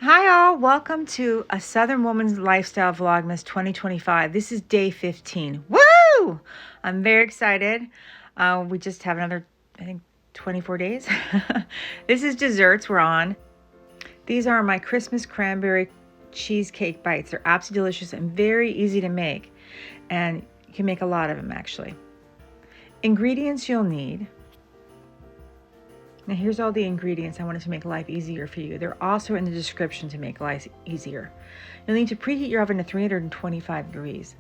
Hi all, welcome to A Southern Woman's Lifestyle Vlogmas 2025. This is day 15. Woo! I'm very excited. We just have another, I think, 24 days. This is desserts we're on. These are my Christmas cranberry cheesecake bites. They're absolutely delicious and very easy to make. And you can make a lot of them actually. Ingredients you'll need. Now here's all the ingredients I wanted to make life easier for you. They're also in the description to make life easier. You'll need to preheat your oven to 325 degrees.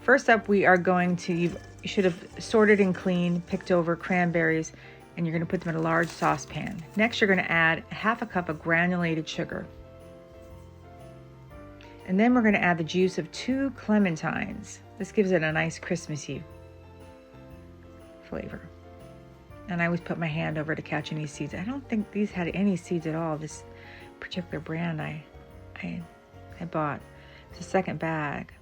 First up, we are going to, you should have sorted and cleaned, picked over cranberries, and you're going to put them in a large saucepan. Next, you're going to add half a cup of granulated sugar. And then we're going to add the juice of 2 clementines. This gives it a nice Christmassy flavor. And I always put my hand over to catch any seeds. I don't think these had any seeds at all. This particular brand I bought. It's a second bag.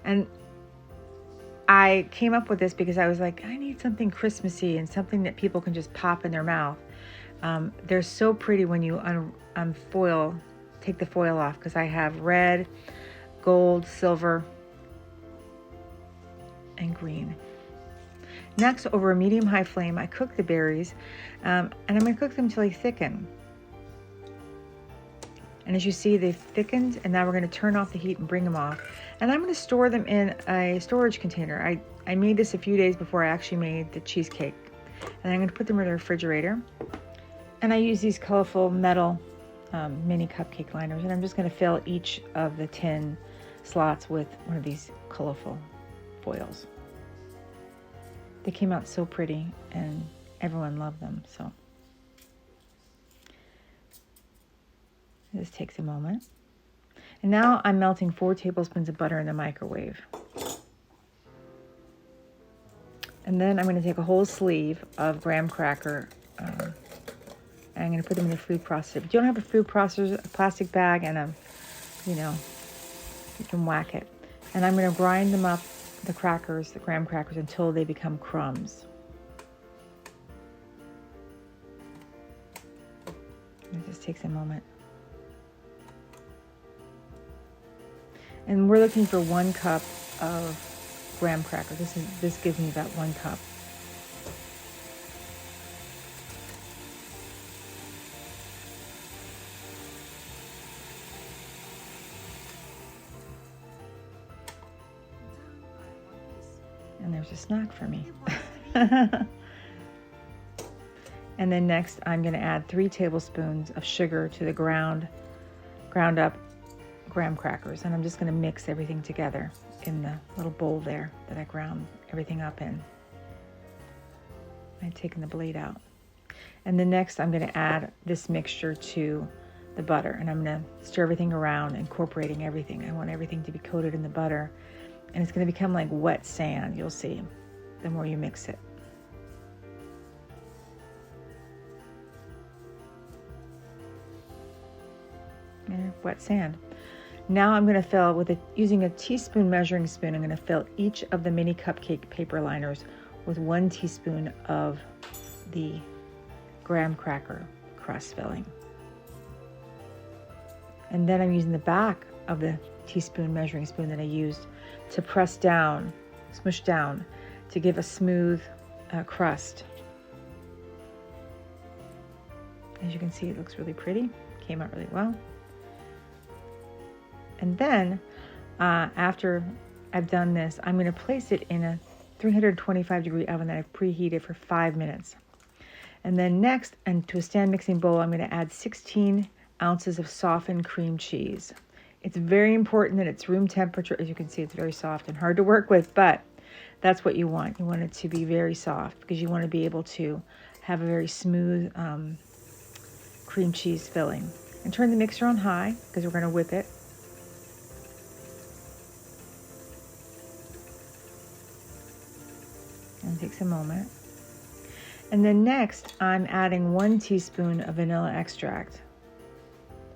And I came up with this because I was like, I need something Christmassy and something that people can just pop in their mouth. They're so pretty when you take the foil off, because I have red, gold, silver, and green. Next, over a medium-high flame, I cook the berries, and I'm going to cook them until they thicken. And as you see, they've thickened, and now we're going to turn off the heat and bring them off. And I'm going to store them in a storage container. I made this a few days before I actually made the cheesecake. And I'm going to put them in the refrigerator. And I use these colorful metal mini cupcake liners, and I'm just going to fill each of the tin slots with one of these colorful foils. They came out so pretty and everyone loved them. So this takes a moment. And now I'm melting 4 tablespoons of butter in the microwave. And then I'm going to take a whole sleeve of graham cracker. And I'm going to put them in the food processor. If you don't have a food processor, a plastic bag, and you can whack it. And I'm going to grind them up, the graham crackers, until they become crumbs. It just takes a moment. And we're looking for 1 cup of graham crackers. This gives me about 1 cup. And there's a snack for me. And then next, I'm going to add 3 tablespoons of sugar to the ground up graham crackers. And I'm just going to mix everything together in the little bowl there that I ground everything up in. I've taken the blade out. And then next, I'm going to add this mixture to the butter. And I'm going to stir everything around, incorporating everything. I want everything to be coated in the butter. And it's going to become like wet sand, you'll see, the more you mix it. And wet sand. Now I'm going to fill using a teaspoon measuring spoon, I'm going to fill each of the mini cupcake paper liners with 1 teaspoon of the graham cracker crust filling. And then I'm using the back of the teaspoon measuring spoon that I used to press down, smush down, to give a smooth crust. As you can see, it looks really pretty. Came out really well. And then, after I've done this, I'm going to place it in a 325-degree oven that I've preheated for 5 minutes. And then next, and to a stand mixing bowl, I'm going to add 16 ounces of softened cream cheese. It's very important that it's room temperature. As you can see, it's very soft and hard to work with, but that's what you want. You want it to be very soft because you want to be able to have a very smooth cream cheese filling. And turn the mixer on high because we're going to whip it. And it takes a moment. And then next, I'm adding 1 teaspoon of vanilla extract.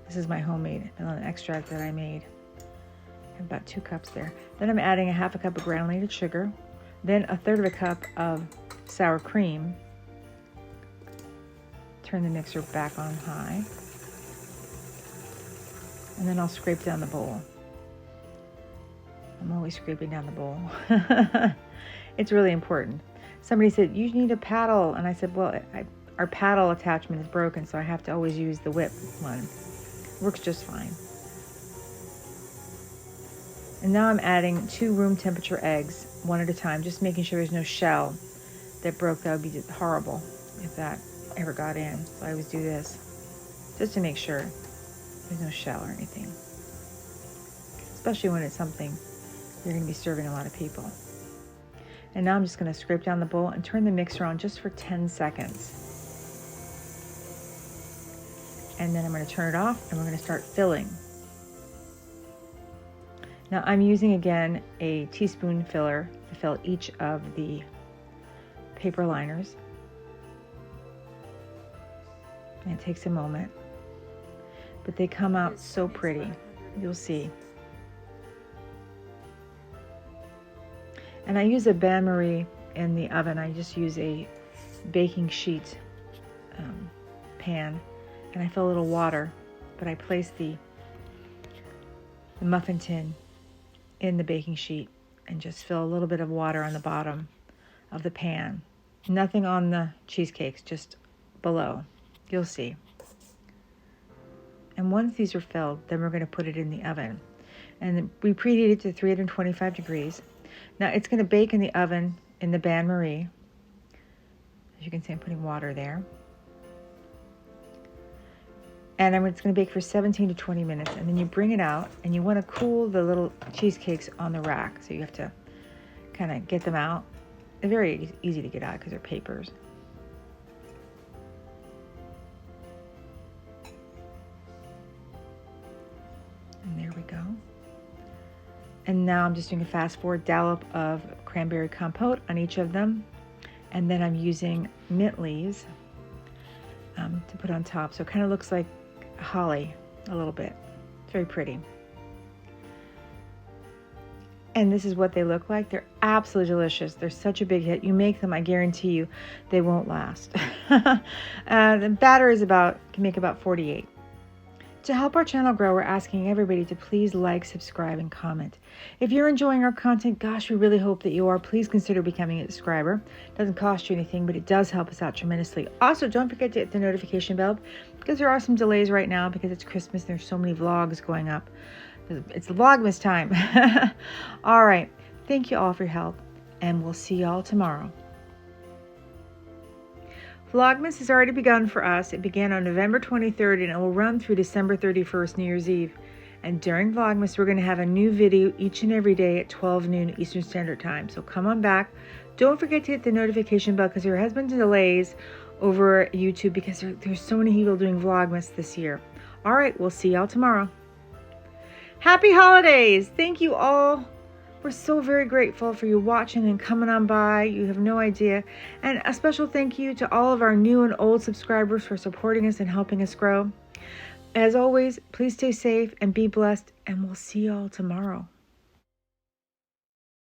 This is my homemade vanilla extract that I made. I have about 2 cups there. Then I'm adding a ½ cup of granulated sugar, then 1/3 cup of sour cream, turn the mixer back on high. And then I'll scrape down the bowl. I'm always scraping down the bowl. It's really important. Somebody said, you need a paddle. And I said, well, our paddle attachment is broken, so I have to always use the whip one. Works just fine. And now I'm adding 2 room temperature eggs, one at a time, just making sure there's no shell that broke. That would be horrible if that ever got in. So I always do this, just to make sure there's no shell or anything. Especially when it's something you're going to be serving a lot of people. And now I'm just going to scrape down the bowl and turn the mixer on just for 10 seconds. And then I'm going to turn it off and we're going to start filling. Now I'm using again a teaspoon filler to fill each of the paper liners. And it takes a moment, but they come out so pretty. You'll see. And I use a bain-marie in the oven. I just use a baking sheet pan, and I fill a little water, but I place the muffin tin in the baking sheet and just fill a little bit of water on the bottom of the pan. Nothing on the cheesecakes, just below. You'll see. And once these are filled, then we're going to put it in the oven. And we preheat it to 325 degrees. Now it's going to bake in the oven in the bain-marie. As you can see, I'm putting water there. And it's going to bake for 17 to 20 minutes. And then you bring it out, and you want to cool the little cheesecakes on the rack. So you have to kind of get them out. They're very easy to get out because they're papers. And there we go. And now I'm just doing a fast forward dollop of cranberry compote on each of them. And then I'm using mint leaves to put on top. So it kind of looks like holly a little bit. It's very pretty. And this is what they look like. They're absolutely delicious. They're such a big hit. You make them, I guarantee you, they won't last. The batter is can make about 48. To help our channel grow, we're asking everybody to please like, subscribe, and comment. If you're enjoying our content, gosh, we really hope that you are. Please consider becoming a subscriber. It doesn't cost you anything, but it does help us out tremendously. Also, don't forget to hit the notification bell because there are some delays right now because it's Christmas and there's so many vlogs going up. It's Vlogmas time. All right. Thank you all for your help, and we'll see you all tomorrow. Vlogmas has already begun for us. It began on November 23rd and it will run through December 31st, New Year's Eve. And during Vlogmas, we're going to have a new video each and every day at 12 noon Eastern Standard Time. So come on back. Don't forget to hit the notification bell because there has been delays over YouTube because there's so many people doing Vlogmas this year. All right, we'll see y'all tomorrow. Happy holidays! Thank you all. We're so very grateful for you watching and coming on by. You have no idea. And a special thank you to all of our new and old subscribers for supporting us and helping us grow. As always, please stay safe and be blessed, and we'll see you all tomorrow.